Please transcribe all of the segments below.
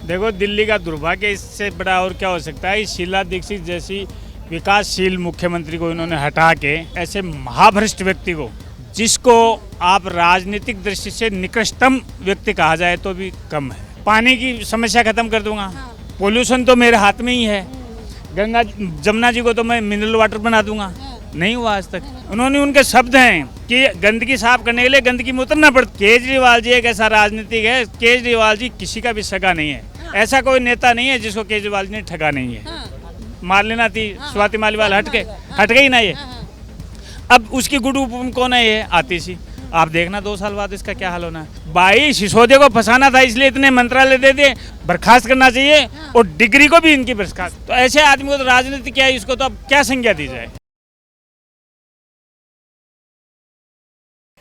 देखो, दिल्ली का दुर्भाग्य इससे बड़ा और क्या हो सकता है। शीला दीक्षित जैसी विकासशील मुख्यमंत्री को इन्होंने हटा के ऐसे महाभ्रष्ट व्यक्ति को, जिसको आप राजनीतिक दृष्टि से निकृष्टतम व्यक्ति कहा जाए तो भी कम है। पानी की समस्या खत्म कर दूंगा। पोल्यूशन तो मेरे हाथ में ही है। गंगा जमुना जी को तो मैं मिनरल वाटर बना दूंगा। नहीं हुआ आज तक। उन्होंने, उनके शब्द हैं कि गंदगी साफ करने के लिए गंदगी में उतरना पड़ता। केजरीवाल जी एक ऐसा राजनीतिक है, केजरीवाल जी किसी का भी सगा नहीं है। ऐसा कोई नेता नहीं है जिसको केजरीवाल जी ने ठगा नहीं है। मार लेना थी स्वाति मालीवाल, हट गई ना ये। अब उसकी गुडू कौन है? ये आतिशी। आप देखना 2 साल बाद इसका क्या हाल होना है। भाई, सिसोदिया को फंसाना था, इसलिए इतने मंत्रालय दे दिए। बर्खास्त करना चाहिए और डिग्री को भी इनकी बर्खास्त। तो ऐसे आदमी को तो राजनीति क्या है, इसको तो अब क्या संज्ञा दी जाए।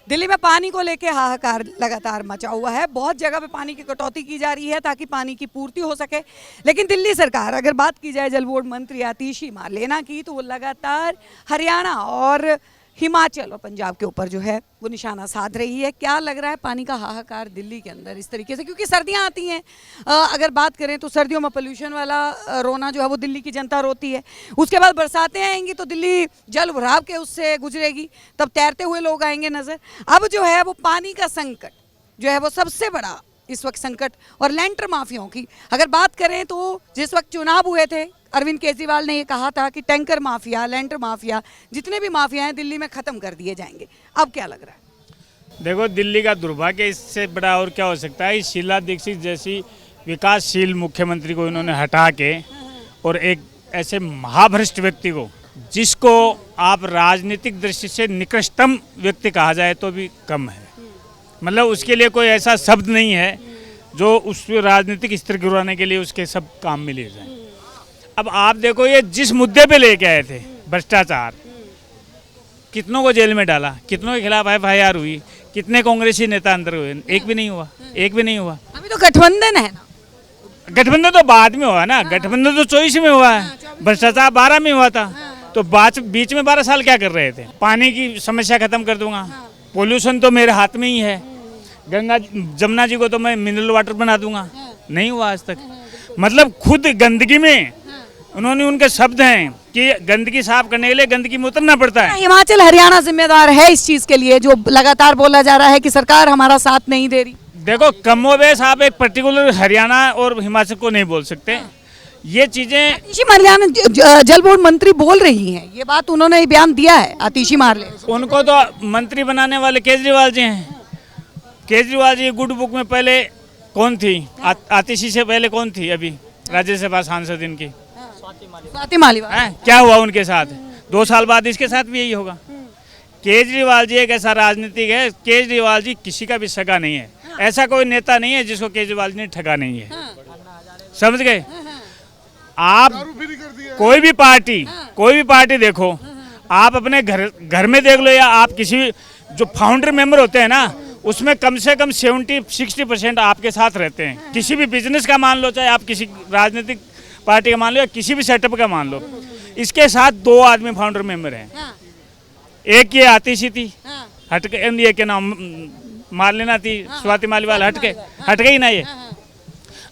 दिल्ली में पानी को लेके हाहाकार लगातार मचा हुआ है। बहुत जगह पे पानी की कटौती की जा रही है ताकि पानी की पूर्ति हो सके। लेकिन दिल्ली सरकार, अगर बात की जाए जल बोर्ड मंत्री आतिशी मार्लेना की, तो वो लगातार हरियाणा और हिमाचल और पंजाब के ऊपर जो है वो निशाना साध रही है। क्या लग रहा है पानी का हाहाकार दिल्ली के अंदर इस तरीके से, क्योंकि सर्दियां आती हैं। अगर बात करें तो सर्दियों में पोल्यूशन वाला रोना जो है वो दिल्ली की जनता रोती है। उसके बाद बरसातें आएंगी तो दिल्ली जल भराव के उससे गुजरेगी, तब तैरते हुए लोग आएंगे नजर। अब जो है वो पानी का संकट जो है वो सबसे बड़ा इस वक्त संकट। और लैंटर माफियाओं की अगर बात करें तो जिस वक्त चुनाव हुए थे, अरविंद केजरीवाल ने ये कहा था कि टैंकर माफिया, लैंटर माफिया, जितने भी माफिया हैं दिल्ली में खत्म कर दिए जाएंगे। अब क्या लग रहा है? देखो, दिल्ली का दुर्भाग्य इससे बड़ा और क्या हो सकता है। शीला दीक्षित जैसी विकासशील मुख्यमंत्री को इन्होंने हटा के और एक ऐसे महाभ्रष्ट व्यक्ति को, जिसको आप राजनीतिक दृष्टि से निकृष्टतम व्यक्ति कहा जाए तो भी कम है। मतलब उसके लिए कोई ऐसा शब्द नहीं है जो उस राजनीतिक स्तर गिराने के लिए उसके सब काम में लिए जाए। अब आप देखो, ये जिस मुद्दे पे लेके आए थे, भ्रष्टाचार, कितनों को जेल में डाला, कितनों के खिलाफ FIR हुई, कितने कांग्रेसी नेता अंदर हुए, एक भी नहीं हुआ। अभी तो गठबंधन है ना। गठबंधन तो बाद में हुआ ना। गठबंधन तो 24 में हुआ है, भ्रष्टाचार 12 में हुआ था। तो बीच में 12 साल क्या कर रहे थे? पानी की समस्या खत्म कर दूंगा। पोल्यूशन तो मेरे हाथ में ही है। गंगा जमुना जी को तो मैं मिनरल वाटर बना दूंगा। नहीं हुआ आज तक। मतलब खुद गंदगी में उन्होंने, उनके शब्द हैं कि गंदगी साफ करने के लिए गंदगी में उतरना पड़ता है। हिमाचल हरियाणा जिम्मेदार है इस चीज के लिए, जो लगातार बोला जा रहा है कि सरकार हमारा साथ नहीं दे रही। देखो, कमोबेश आप एक पर्टिकुलर हरियाणा और हिमाचल को नहीं बोल सकते। ये चीजें आतिशी मार्लेना जल बोर्ड मंत्री बोल रही हैं, ये बात उन्होंने बयान दिया है आतिशी मार्लेना। उनको तो मंत्री बनाने वाले केजरीवाल जी हैं। केजरीवाल जी गुड बुक में पहले कौन थी? आतिशी से पहले कौन थी? अभी राज्यसभा सांसद इनकी स्वाति मालीवाल। क्या हुआ उनके साथ? 2 साल बाद इसके साथ भी यही होगा। केजरीवाल जी एक ऐसा राजनीतिक है, केजरीवाल जी किसी का भी सगा नहीं है। ऐसा कोई नेता नहीं है जिसको केजरीवाल जी ने ठगा नहीं है। समझ गए आप? कोई भी पार्टी देखो, आप अपने घर में देख लो, या आप किसी जो फाउंडर मेंबर होते हैं ना, उसमें कम से कम 70-60% आपके साथ रहते हैं। किसी भी बिजनेस का मान लो, चाहे आप किसी राजनीतिक पार्टी का मान लो या किसी भी सेटअप का मान लो, इसके साथ 2 आदमी फाउंडर मेंबर हैं। एक ये आतिशी थी, हट गई। ये क्या नाम, मार्लेना थी, स्वाति मालीवाल, हट गई ना ये।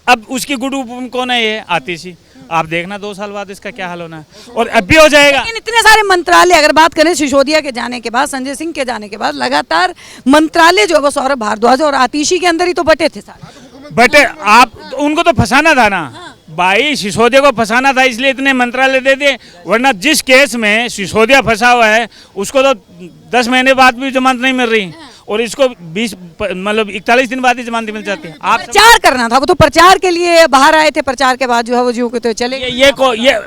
अब उसकी गुडू कौन है? ये आतिशी। आप देखना 2 साल बाद इसका क्या हाल होना है। और अब भी हो जाएगा। लेकिन इतने सारे मंत्रालय, अगर बात करें सिसोदिया के जाने के बाद, संजय सिंह के जाने के बाद, लगातार मंत्रालय जो है वो सौरभ भारद्वाज और आतिशी के अंदर ही तो बटे थे सारे। बटे आप उनको तो फंसाना था ना। भाई, सिसोदिया को फंसाना था, इसलिए इतने मंत्रालय दे दिए। वरना जिस केस में सिसोदिया फंसा हुआ है उसको तो 10 महीने बाद भी जमानत नहीं मिल रही, और इसको 41 दिन बाद ही जमानत मिल जाती है। आप प्रचार करना था, वो तो प्रचार के लिए बाहर आए थे। प्रचार के बाद जो है वो जीव के तो चले। ये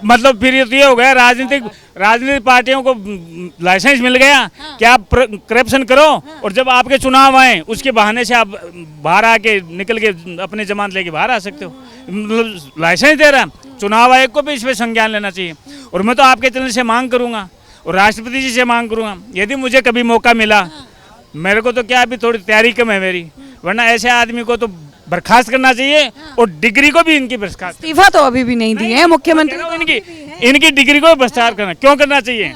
मतलब फिर ये हो गया, राजनीतिक पार्टियों को लाइसेंस मिल गया कि आप करप्शन करो, और जब आपके चुनाव आए उसके बहाने से आप बाहर आके निकल के अपने जमानत लेके बाहर आ सकते हो। मतलब लाइसेंस दे रहा। चुनाव आयोग को भी इस पर संज्ञान लेना चाहिए। और मैं तो आपके चैनल से मांग करूंगा और राष्ट्रपति जी से मांग करूंगा, यदि मुझे कभी मौका मिला, मेरे को तो क्या अभी थोड़ी तैयारी कम है मेरी, वरना ऐसे आदमी को तो बर्खास्त करना चाहिए और डिग्री को भी इनकी बर्खास्त। इस्तीफा तो अभी भी नहीं दिए हैं मुख्यमंत्री। इनकी डिग्री को बर्खास्त करना क्यों करना चाहिए?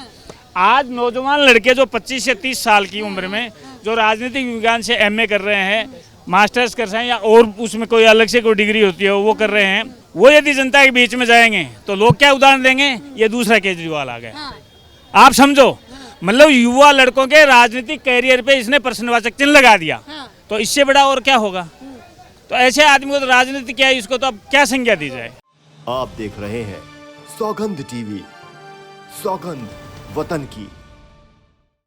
आज नौजवान लड़के जो 25 से 30 साल की उम्र में जो राजनीतिक विज्ञान से MA कर रहे हैं, मास्टर्स कर रहे हैं या और उसमें कोई अलग से कोई डिग्री होती है वो कर रहे हैं, वो यदि जनता के बीच में जाएंगे तो लोग क्या उदाहरण देंगे, ये दूसरा केजरीवाल आ गए। आप समझो, मतलब युवा लड़कों के राजनीतिक कैरियर पे इसने प्रश्नवाचक चिन्ह लगा दिया, तो इससे बड़ा और क्या होगा। तो ऐसे आदमी को तो राजनीति क्या है, इसको तो अब क्या संज्ञा दी जाए। आप देख रहे हैं सौगंध टीवी, सौगंध वतन की।